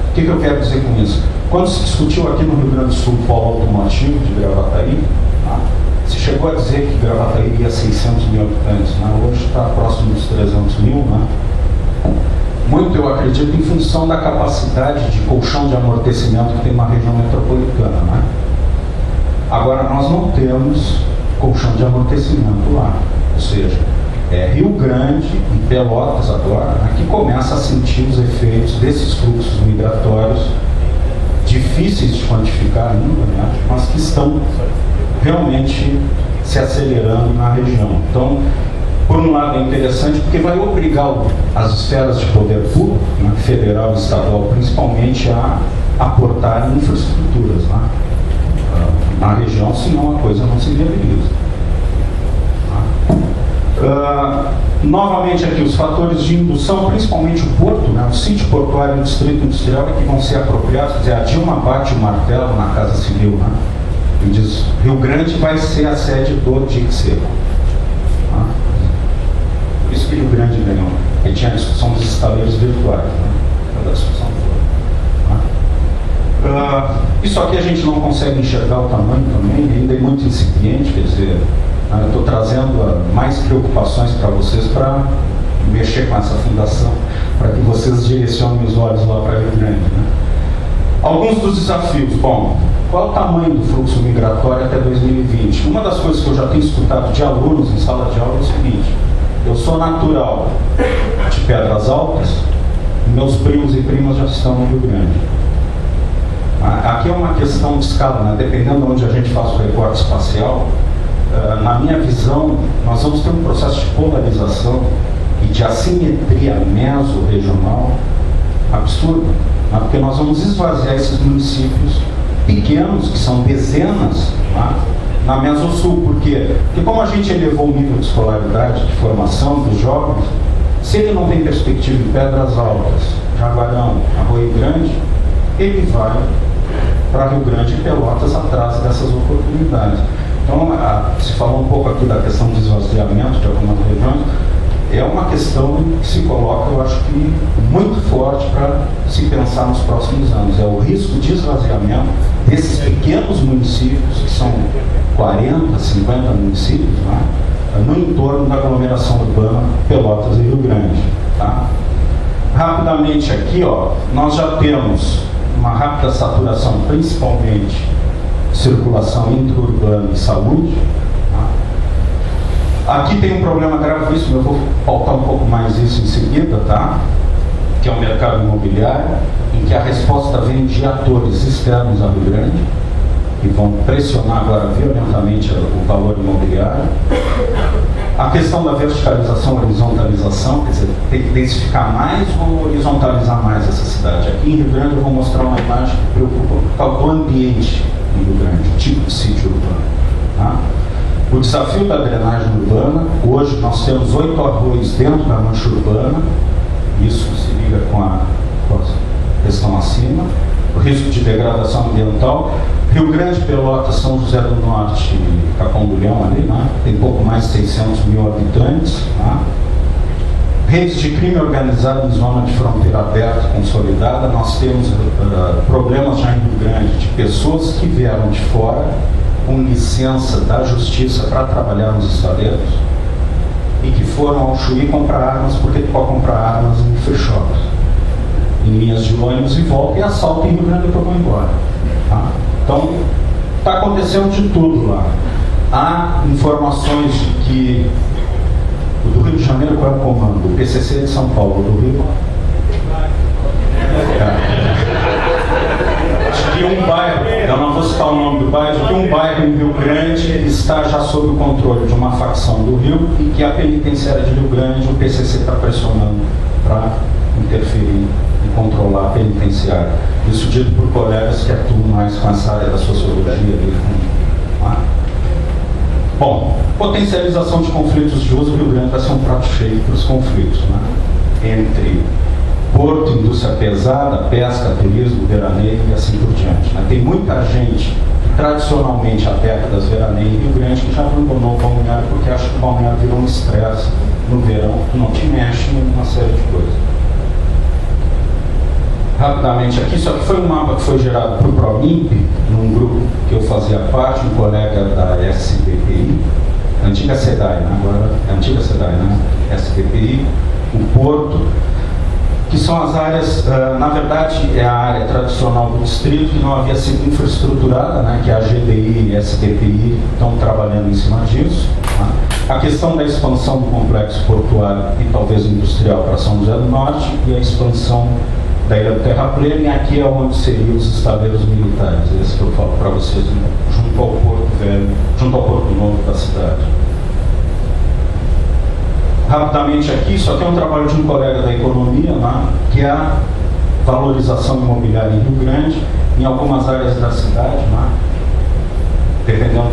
O que eu quero dizer com isso? Quando se discutiu aqui no Rio Grande do Sul o polo automotivo de Gravataí, né? Se chegou a dizer que Gravataí ia a 600 mil habitantes, né? Hoje está próximo dos 300 mil. Né? Muito, eu acredito, em função da capacidade de colchão de amortecimento que tem uma região metropolitana. Né? Agora, nós não temos colchão de amortecimento lá, ou seja, é Rio Grande e Pelotas agora, que começa a sentir os efeitos desses fluxos migratórios difíceis de quantificar ainda, né? Mas que estão realmente se acelerando na região. Então, por um lado é interessante porque vai obrigar as esferas de poder público, né, federal e estadual principalmente, a aportar em infraestruturas, né, na região, senão a coisa não se viabiliza. Novamente aqui, os fatores de indução, principalmente o porto, né, o sítio portuário e o distrito industrial é que vão ser apropriados. Quer dizer, a Dilma bate o martelo na Casa Civil, né, e diz, Rio Grande vai ser a sede do Dique Seco. Por isso que Rio Grande ganhou. Aí tinha a discussão dos estaleiros virtuais, né, da discussão toda. Isso aqui a gente não consegue enxergar o tamanho também, ainda é muito incipiente, quer dizer, eu estou trazendo mais preocupações para vocês para mexer com essa fundação, para que vocês direcionem os olhos lá para Rio Grande, né? Alguns dos desafios. Bom, qual é o tamanho do fluxo migratório até 2020? Uma das coisas que eu já tenho escutado de alunos em sala de aula é o seguinte: eu sou natural de Pedras Altas, meus primos e primas já estão no Rio Grande. Aqui é uma questão de escala, né? Dependendo de onde a gente faz o recorte espacial, na minha visão, nós vamos ter um processo de polarização e de assimetria meso-regional absurdo, né? Porque nós vamos esvaziar esses municípios pequenos, que são dezenas, né, na Mesosul. Por quê? Porque como a gente elevou o nível de escolaridade, de formação dos jovens, se ele não tem perspectiva em Pedras Altas, Jaguarão, Arroio Grande, ele vai para Rio Grande e Pelotas atrás dessas oportunidades. Então, se falou um pouco aqui da questão do esvaziamento de algumas regiões, é uma questão que se coloca, eu acho que, muito forte para se pensar nos próximos anos. É o risco de esvaziamento desses pequenos municípios, que são 40, 50 municípios, né, no entorno da aglomeração urbana Pelotas e Rio Grande. Tá? Rapidamente aqui, ó, nós já temos uma rápida saturação, principalmente circulação intra-urbana e saúde. Aqui tem um problema gravíssimo, eu vou pautar um pouco mais isso em seguida, tá? Que é o mercado imobiliário, em que a resposta vem de atores externos a Rio Grande, que vão pressionar agora violentamente o valor imobiliário. A questão da verticalização, horizontalização, quer dizer, tem que densificar mais ou horizontalizar mais essa cidade. Aqui em Rio Grande eu vou mostrar uma imagem que preocupa por causa do ambiente em Rio Grande, o tipo de sítio urbano. Tá? O desafio da drenagem urbana, hoje nós temos 8 arroios dentro da mancha urbana, isso se liga com a questão acima, o risco de degradação ambiental. Rio Grande, Pelotas, São José do Norte e Capão do Leão ali, né? Tem pouco mais de 600 mil habitantes. Né? Redes de crime organizado em zona de fronteira aberta, consolidada. Nós temos problemas já em Rio Grande de pessoas que vieram de fora com licença da justiça para trabalhar nos estaleiros e que foram ao Chuí comprar armas, porque tu pode comprar armas em free shops, em linhas de ônibus e volta, e assalto em Rio Grande e vão embora. Tá? Então, está acontecendo de tudo lá. Há informações de que o do Rio de Janeiro, qual é o comando? O PCC de São Paulo, do Rio? Acho que um bairro, eu não vou citar o nome do bairro, acho que um bairro em Rio Grande está já sob o controle de uma facção do Rio e que a penitenciária de Rio Grande, o PCC está pressionando para interferir e controlar a penitenciária. Isso dito por colegas que atuam mais com essa área da sociologia ali. Bom, potencialização de conflitos de uso, o Rio Grande vai ser um prato cheio para os conflitos, né? Entre porto, indústria pesada, pesca, turismo, veraneio e assim por diante. Né? Tem muita gente que tradicionalmente há décadas veraneia em Rio Grande que já abandonou o balneário porque acha que o balneário virou um estresse no verão, que não te mexe em uma série de coisas. Rapidamente aqui, isso aqui foi um mapa que foi gerado por ProIMP, num grupo que eu fazia parte, um colega da SPPI, antiga SEDAI, né? Agora é antiga SEDAI, né? SPPI, o Porto, que são as áreas, na verdade, é a área tradicional do distrito que não havia sido infraestruturada, né, que é a GDI e a STPI estão trabalhando em cima disso. Tá? A questão da expansão do complexo portuário e talvez industrial para São José do Norte e a expansão da Ilha do Terrapleno, e aqui é onde seriam os estaleiros militares, esse que eu falo para vocês, junto ao Porto Velho, junto ao Porto Novo da cidade. Rapidamente aqui, isso aqui é um trabalho de um colega da economia, né, que é a valorização imobiliária em Rio Grande, em algumas áreas da cidade, né, dependendo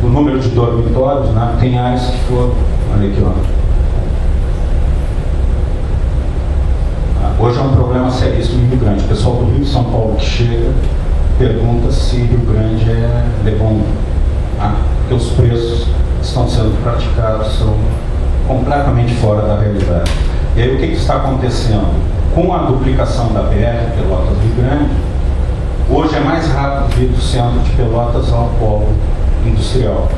do número de dormitórios, né, tem áreas que foram, olha aqui, ó. Hoje é um problema seríssimo em Rio Grande. O pessoal do Rio e São Paulo que chega pergunta se Rio Grande é Leblon, tá? Porque os preços que estão sendo praticados são completamente fora da realidade. E aí o que está acontecendo? Com a duplicação da BR Pelotas-Rio Grande, hoje é mais rápido vir do centro de Pelotas ao polo industrial.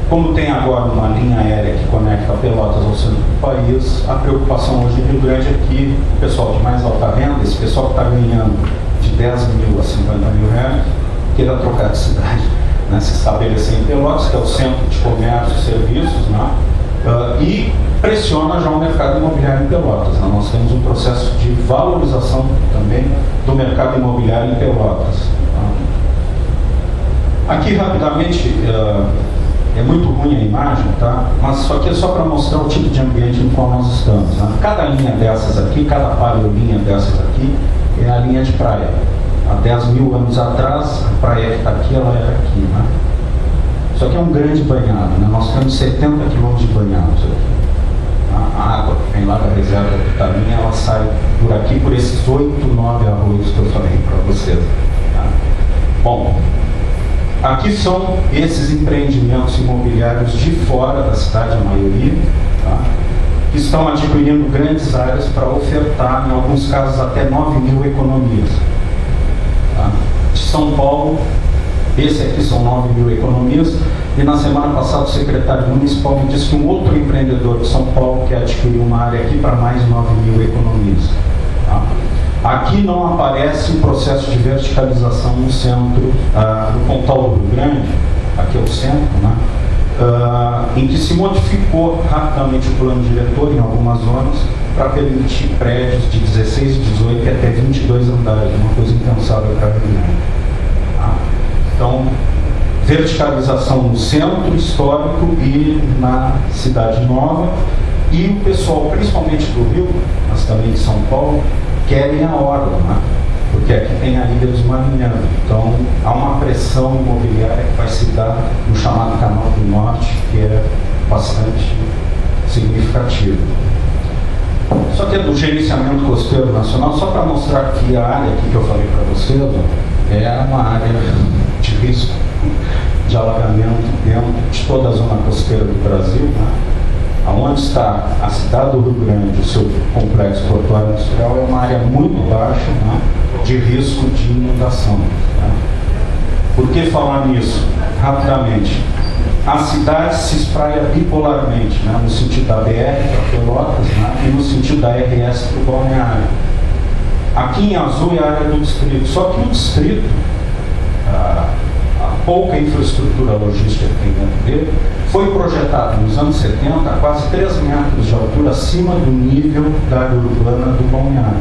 Como tem agora uma linha aérea que conecta Pelotas ao centro do país, a preocupação hoje em Rio Grande é que o pessoal de mais alta renda, esse pessoal que está ganhando de 10 mil a 50 mil reais, queira trocar de cidade, né, se estabelecer em Pelotas, que é o centro de comércio e serviços, né, e pressiona já o mercado imobiliário em Pelotas. Né. Nós temos um processo de valorização também do mercado imobiliário em Pelotas. Tá. Aqui, rapidamente, é muito ruim a imagem, tá? Mas isso aqui é só para mostrar o tipo de ambiente no qual nós estamos. Né? Cada linha dessas aqui, cada paleolinha dessas aqui, é a linha de praia. Há 10 mil anos atrás, a praia que está aqui, ela era aqui. Né? Isso aqui é um grande banhado. Né? Nós temos 70 quilômetros de banhados aqui. A água que vem lá da reserva do Itaminha, ela sai por aqui, por esses 8, 9 arroios que eu falei para vocês. Tá? Bom, aqui são esses empreendimentos imobiliários de fora da cidade, a maioria, tá, que estão adquirindo grandes áreas para ofertar, em alguns casos, até 9 mil economias. Tá. De São Paulo, esse aqui são 9 mil economias, e na semana passada o secretário municipal me disse que um outro empreendedor de São Paulo quer adquirir uma área aqui para mais 9 mil economias. Tá. Aqui não aparece o processo de verticalização no centro, no Pontal do Rio Grande, aqui é o centro, né? Em que se modificou rapidamente o plano diretor em algumas zonas para permitir prédios de 16, 18 e até 22 andares, uma coisa impensável para Rio Grande. Tá? Então, verticalização no centro histórico e na cidade nova, e o pessoal, principalmente do Rio, mas também de São Paulo, querem a orla, né? Porque aqui tem a Ilha dos Marinheiros. Então, há uma pressão imobiliária que vai se dar no chamado Canal do Norte, que é bastante significativo. Só que é do gerenciamento costeiro nacional, só para mostrar que a área aqui que eu falei para vocês, ó, é uma área de risco de alagamento dentro de toda a zona costeira do Brasil, né? Onde está a cidade do Rio Grande, o seu complexo portuário industrial, é uma área muito baixa, né, de risco de inundação. Né? Por que falar nisso? Rapidamente. A cidade se espraia bipolarmente, né, no sentido da BR para Pelotas, né, e no sentido da RS para o balneário. Aqui em azul é a área do distrito, só que o distrito, a pouca infraestrutura logística que tem dentro dele, foi projetado nos anos 70 a quase 3 metros de altura acima do nível da área urbana do balneário.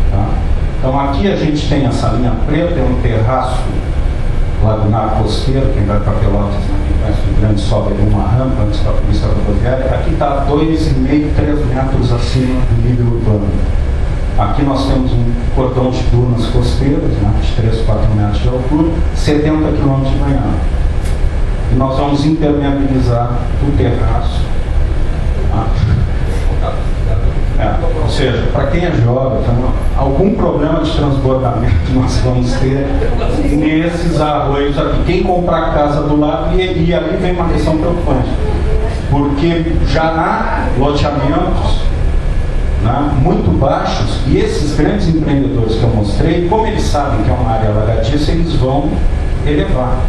Tá? Então aqui a gente tem essa linha preta, é um terraço lagunar costeiro, quem vai para Pelotas, quem conhece o Grande sobe ali uma rampa antes da polícia rodoviária, aqui está 2,5, 3 metros acima do nível urbano. Aqui nós temos um cordão de dunas costeiras, né, de 3, 4 metros de altura, 70 km de banhado. E nós vamos impermeabilizar o terraço. Ou seja, para quem é geógrafo, algum problema de transbordamento nós vamos ter nesses arroios aqui. Quem comprar casa do lado, e ali vem uma questão preocupante, porque já há loteamentos, né, muito baixos, e esses grandes empreendedores que eu mostrei, como eles sabem que é uma área alagadiça, eles vão elevar.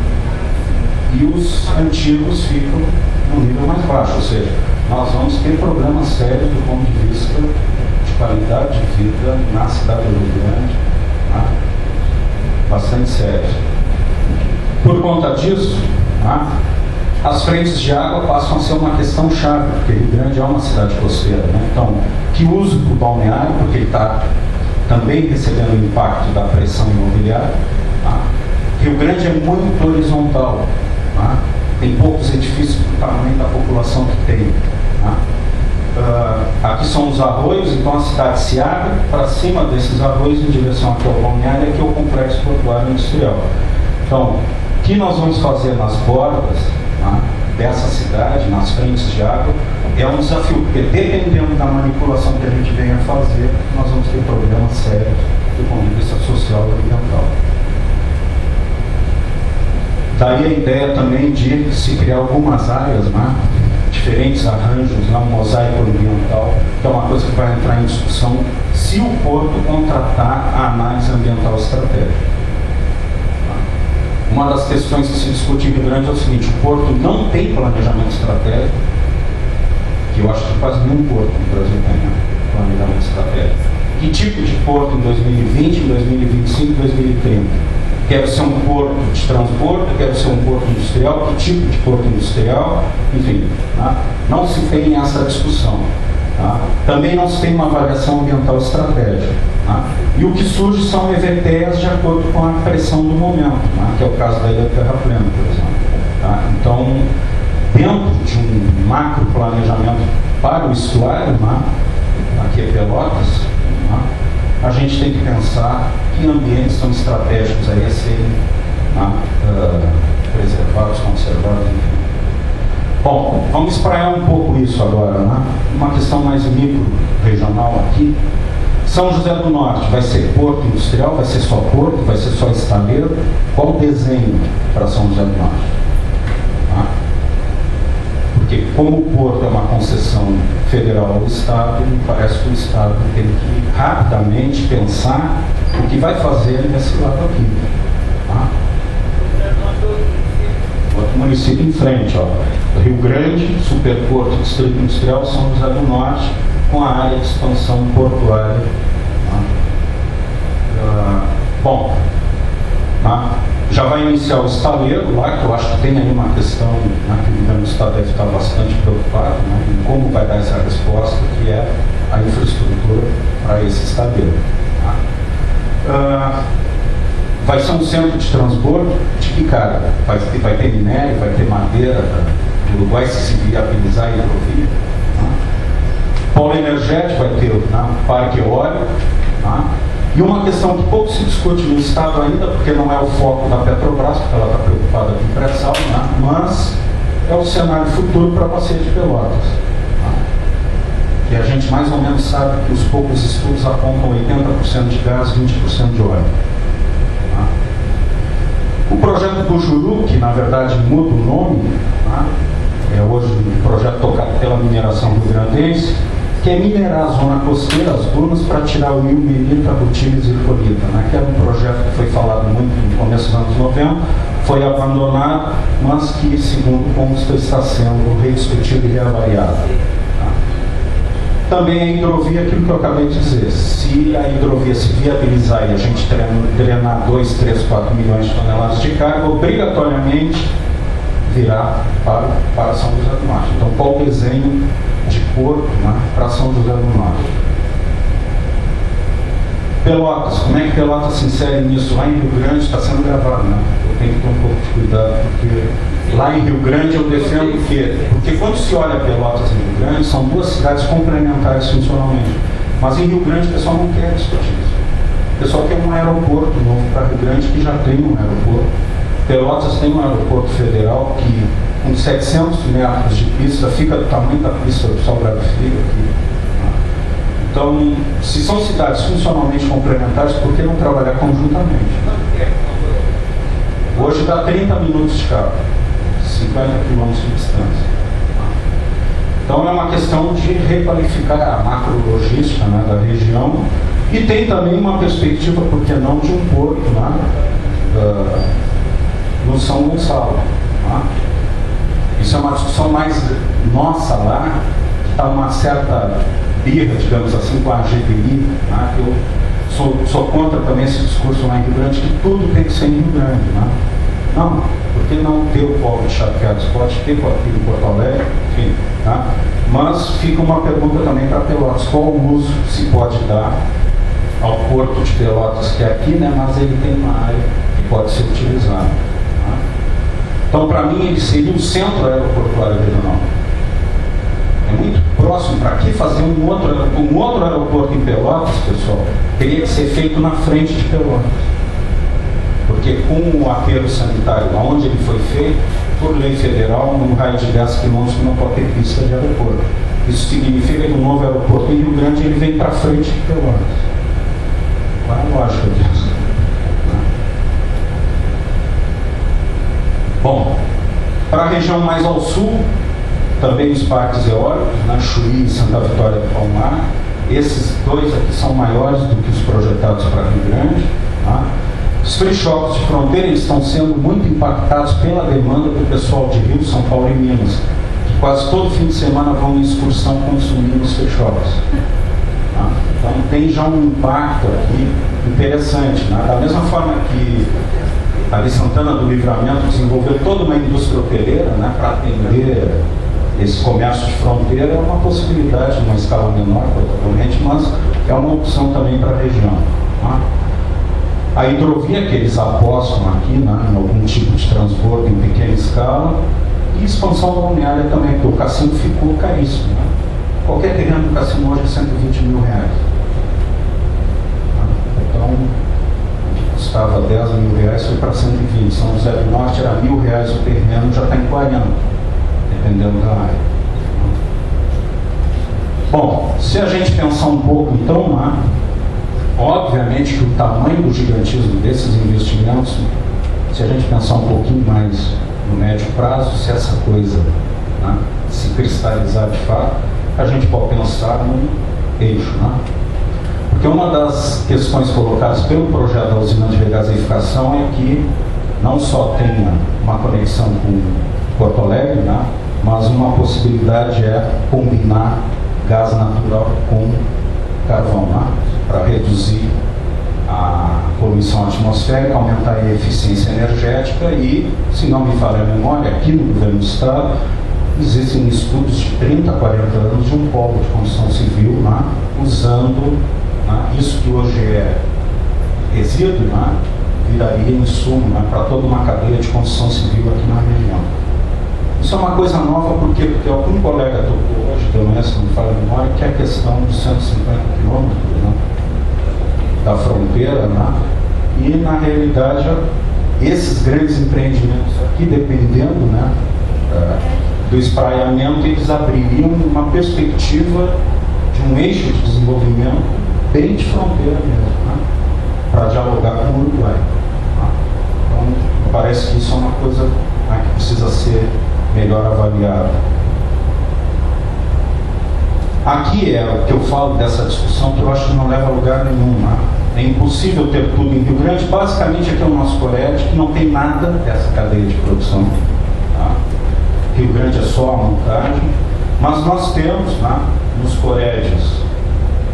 E os antigos ficam no nível mais baixo, ou seja, nós vamos ter problemas sérios do ponto de vista de qualidade de vida na cidade do Rio Grande, tá? Bastante sérios. Por conta disso, tá? As frentes de água passam a ser uma questão chave, porque Rio Grande é uma cidade costeira, né? Então, que uso para o balneário, porque ele está também recebendo o impacto da pressão imobiliária. Tá? Rio Grande é muito horizontal, tá? Tem poucos edifícios para o tamanho da população que tem. Tá? Aqui são os arroios, então a cidade se abre para cima desses arroios em direção aqui ao balneário, aqui ao complexo portuário industrial. Então, o que nós vamos fazer nas bordas, tá, dessa cidade, nas frentes de água, é um desafio, porque dependendo da manipulação que a gente venha fazer, nós vamos ter problemas sérios do ponto de vista social e ambiental. Daí a ideia também de se criar algumas áreas, né, diferentes arranjos, né, um mosaico ambiental, que é uma coisa que vai entrar em discussão se o Porto contratar a análise ambiental estratégica. Uma das questões que se discute em Rio Grande é o seguinte: o Porto não tem planejamento estratégico, que eu acho que quase nenhum porto no Brasil tem, né, planejamento estratégico. Que tipo de porto em 2020, em 2025, em 2030? Quero ser um porto de transporte, quero ser um porto industrial, que tipo de porto industrial, enfim, tá? Não se tem essa discussão. Tá? Também não se tem uma avaliação ambiental estratégica. Tá? E o que surge são EVTs de acordo com a pressão do momento, tá? Que é o caso da Ilha de Terra Plena, por exemplo. Tá? Então, dentro de um macro planejamento para o estuário, tá? Aqui é Pelotas, tá? A gente tem que pensar que ambientes são estratégicos aí a serem, tá? Preservados, conservados, enfim. Bom, vamos espraiar um pouco isso agora, né? Uma questão mais micro-regional aqui. São José do Norte vai ser porto industrial, vai ser só porto, vai ser só estaleiro? Qual o desenho para São José do Norte? Tá? Porque como o porto é uma concessão federal ao Estado, me parece que o Estado tem que rapidamente pensar o que vai fazer nesse lado aqui. Tá? Outro município em frente, ó. Rio Grande, Superporto, Distrito Industrial, São José do Norte, com a área de expansão portuária. Tá? Bom, tá? Já vai iniciar o estaleiro lá, que eu acho que tem aí uma questão, né, que o governo do Estado deve estar bastante preocupado, né, em como vai dar essa resposta, que é a infraestrutura para esse estaleiro. Tá? Vai ser um centro de transbordo de que carga? Vai ter minério, vai ter madeira do Uruguai se viabilizar a hidrovia. Tá? Polo energético vai ter, né, parque eólico. Tá? E uma questão que pouco se discute no Estado ainda, porque não é o foco da Petrobras, porque ela está preocupada com o pré-sal, né, mas é o cenário futuro para a bacia de Pelotas. Tá? Que a gente mais ou menos sabe que os poucos estudos apontam 80% de gás, 20% de óleo. O projeto Bujuru, que na verdade muda o nome, tá? É hoje um projeto tocado pela mineração rio-grandense, que é minerar a zona costeira, as dunas, para tirar o rio Melita, Rutiles e Florida, né? Que era um projeto que foi falado muito no começo dos anos 90, foi abandonado, mas que, segundo consta, está sendo rediscutido e reavaliado. Também a hidrovia, aquilo que eu acabei de dizer, se a hidrovia se viabilizar e a gente drenar 2, 3, 4 milhões de toneladas de carga, obrigatoriamente virá para São José do Norte. Então, qual o desenho de porto, né, para São José do Norte? Pelotas, como é que Pelotas se insere nisso? Lá em Rio Grande está sendo gravado, né? Eu tenho que ter um pouco de cuidado, porque lá em Rio Grande eu defendo o quê? Porque quando se olha Pelotas e Rio Grande, são duas cidades complementares funcionalmente. Mas em Rio Grande o pessoal não quer discutir isso. O pessoal quer um aeroporto novo para Rio Grande, que já tem um aeroporto. Pelotas tem um aeroporto federal que, com 700 metros de pista, fica do tamanho da pista do Salgado Filho aqui. Então, se são cidades funcionalmente complementares, por que não trabalhar conjuntamente? Hoje dá 30 minutos de carro, 50 quilômetros de distância. Então, é uma questão de requalificar a macro-logística, né, da região, e tem também uma perspectiva, por que não, de um porto, né, no São Gonçalo. Tá? Isso é uma discussão mais nossa lá, está uma certa birra, digamos assim, com a GDI, né? Eu sou contra também esse discurso lá em Rio Grande, que tudo tem que ser em Rio Grande. Né? Não, por que não ter o polo de Charqueados? Pode ter aqui em Porto Alegre, enfim. Tá? Mas fica uma pergunta também para Pelotas: qual o uso se pode dar ao Porto de Pelotas, que é aqui, né, mas ele tem uma área que pode ser utilizada. Tá? Então, para mim, ele seria o centro aeroportuário regional. É muito próximo. Para que fazer um outro aeroporto em Pelotas, pessoal? Teria que ser feito na frente de Pelotas. Porque com o aterro sanitário, onde ele foi feito, por lei federal, num raio de 10 quilômetros não pode ter pista de aeroporto. Isso significa que o novo aeroporto em Rio Grande ele vem para frente de Pelotas. Qual é a lógica disso? Bom, para a região mais ao sul, também os parques eólicos, né, Chuí e Santa Vitória do Palmar. Esses dois aqui são maiores do que os projetados para Rio Grande. Tá? Os free shops de fronteira eles estão sendo muito impactados pela demanda do pessoal de Rio, São Paulo e Minas, que quase todo fim de semana vão em excursão consumindo os free shops. Tá? Então tem já um impacto aqui interessante. Né? Da mesma forma que ali Santana do Livramento desenvolveu toda uma indústria hoteleira, né, para atender esse comércio de fronteira, é uma possibilidade, uma escala menor, provavelmente, mas é uma opção também para a região. Tá? A hidrovia que eles apostam aqui, né, em algum tipo de transbordo em pequena escala, e expansão balneária também, porque o cassino ficou caríssimo. Né? Qualquer terreno do cassino hoje é 120 mil reais. Então, custava 10 mil reais, foi para 120. São José do Norte era R$1.000 o terreno, já está em 40, dependendo da área. Bom, se a gente pensar um pouco, então, né, obviamente que o tamanho do gigantismo desses investimentos, se a gente pensar um pouquinho mais no médio prazo, se essa coisa, né, se cristalizar de fato, a gente pode pensar num eixo. Né? Porque uma das questões colocadas pelo projeto da usina de regasificação é que não só tenha uma conexão com Porto Alegre, né, mas uma possibilidade é combinar gás natural com carvão, né, para reduzir a poluição atmosférica, aumentar a eficiência energética e, se não me falha a memória, aqui no governo do Estado existem estudos de 30, 40 anos de um polo de construção civil, né, usando, né, isso que hoje é resíduo, né, viraria insumo, né, para toda uma cadeia de construção civil aqui na região. Isso é uma coisa nova porque algum colega tocou hoje, pelo menos, se não me falha a memória, que é a questão dos 150 quilômetros, né, da fronteira, né, e na realidade esses grandes empreendimentos aqui, dependendo, né, do espraiamento, eles abririam uma perspectiva de um eixo de desenvolvimento bem de fronteira mesmo, né, para dialogar com o Uruguai. Tá? Então, parece que isso é uma coisa, né, que precisa ser melhor avaliada. Aqui é o que eu falo dessa discussão, que eu acho que não leva a lugar nenhum. Né? É impossível ter tudo em Rio Grande. Basicamente, aqui é o nosso Cored, que não tem nada dessa cadeia de produção. Tá? Rio Grande é só a montagem. Mas nós temos, né, nos Coreds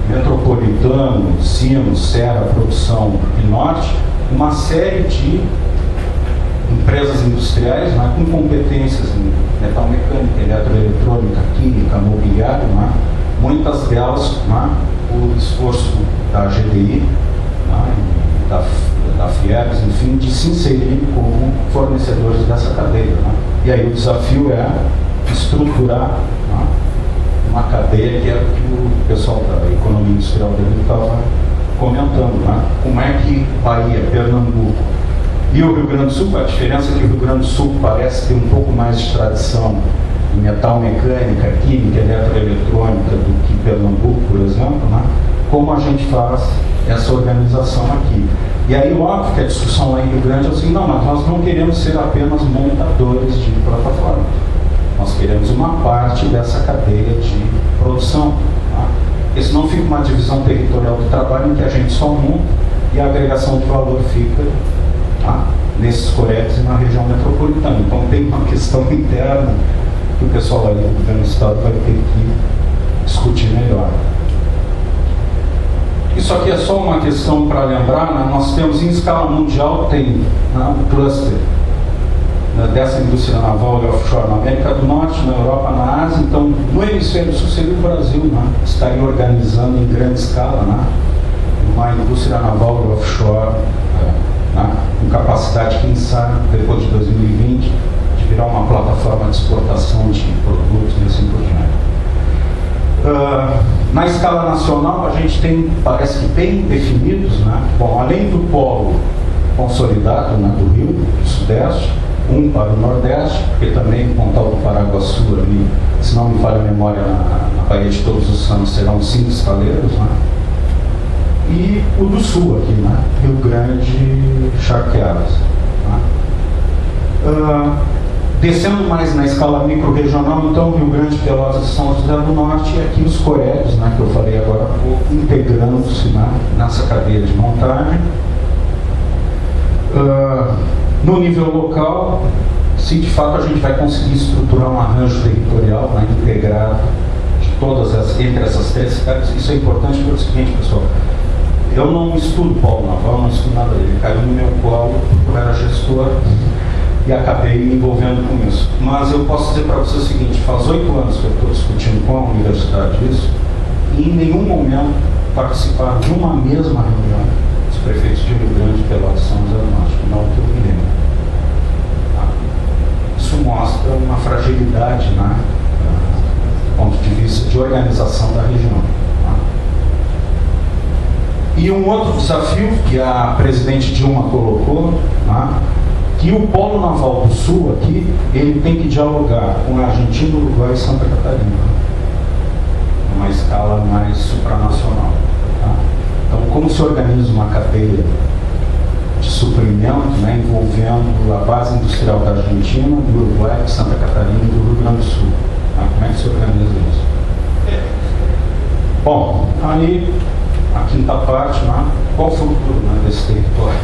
Metropolitano, Sinos, Serra, Produção e Norte, uma série de empresas industriais, né, com competências em metalmecânica, eletroeletrônica, química, mobiliário, né, muitas delas, né, por esforço da GDI, né, da FIERGS, enfim, de se inserirem como fornecedores dessa cadeia. Né. E aí o desafio é estruturar, né, uma cadeia que é o que o pessoal da economia industrial dele estava comentando. Né. Como é que Bahia, Pernambuco e o Rio Grande do Sul, a diferença é que o Rio Grande do Sul parece ter um pouco mais de tradição em metalmecânica, química, eletroeletrônica do que Pernambuco, por exemplo, né? Como a gente faz essa organização aqui. E aí, óbvio que a discussão lá em Rio Grande é assim, não, mas nós não queremos ser apenas montadores de plataformas. Nós queremos uma parte dessa cadeia de produção. Tá? Porque senão fica uma divisão territorial do trabalho em que a gente só monta e a agregação de valor fica, tá, nesses Coreds e na região metropolitana. Então tem uma questão interna que o pessoal ali do governo do Estado vai ter que discutir melhor. Isso aqui é só uma questão para lembrar, né? Nós temos em escala mundial, tem, né, um cluster, né, dessa indústria naval e offshore na América do Norte, na Europa, na Ásia. Então, no hemisfério sul seria o Brasil, né? Estaria organizando em grande escala, né, uma indústria naval e offshore, né, com capacidade, quem sabe, depois de 2020, de virar uma plataforma de exportação de produtos e assim por diante. Na escala nacional, a gente tem, parece que bem definidos, né? Bom, além do polo consolidado, né, do Rio, do Sudeste, um para o Nordeste, porque também Pontal do Paraguaçu ali, se não me falha a memória, na Baía de Todos os Santos serão 5 estaleiros, né? E o do Sul aqui, né? Rio Grande, Charqueadas, né? Descendo mais na escala micro-regional, então, Rio Grande, Pelotas e São José do Norte, e aqui os Corébios, né, que eu falei agora há pouco, integrando-se, né, nessa cadeia de montagem. No nível local, se de fato a gente vai conseguir estruturar um arranjo territorial, né, integrado de entre essas 3 cidades, isso é importante pelo seguinte, pessoal. Eu não estudo polo naval, não estudo nada dele, caiu no meu colo, eu era gestor, e acabei me envolvendo com isso. Mas eu posso dizer para você o seguinte, faz 8 anos que eu estou discutindo com a universidade isso, e em nenhum momento participaram de uma mesma reunião dos prefeitos de Rio Grande, Pelotas e São José do Norte, não que eu me lembro. Isso mostra uma fragilidade, né, do ponto de vista de organização da região. E um outro desafio que a presidente Dilma colocou, né, que o Polo Naval do Sul aqui, ele tem que dialogar com a Argentina, Uruguai e Santa Catarina, numa escala mais supranacional. Tá? Então, como se organiza uma cadeia de suprimento, né, envolvendo a base industrial da Argentina, do Uruguai, de Santa Catarina e do Rio Grande do Sul? Tá? Como é que se organiza isso? Bom, aí, a quinta parte, né, qual o futuro, né, desse território?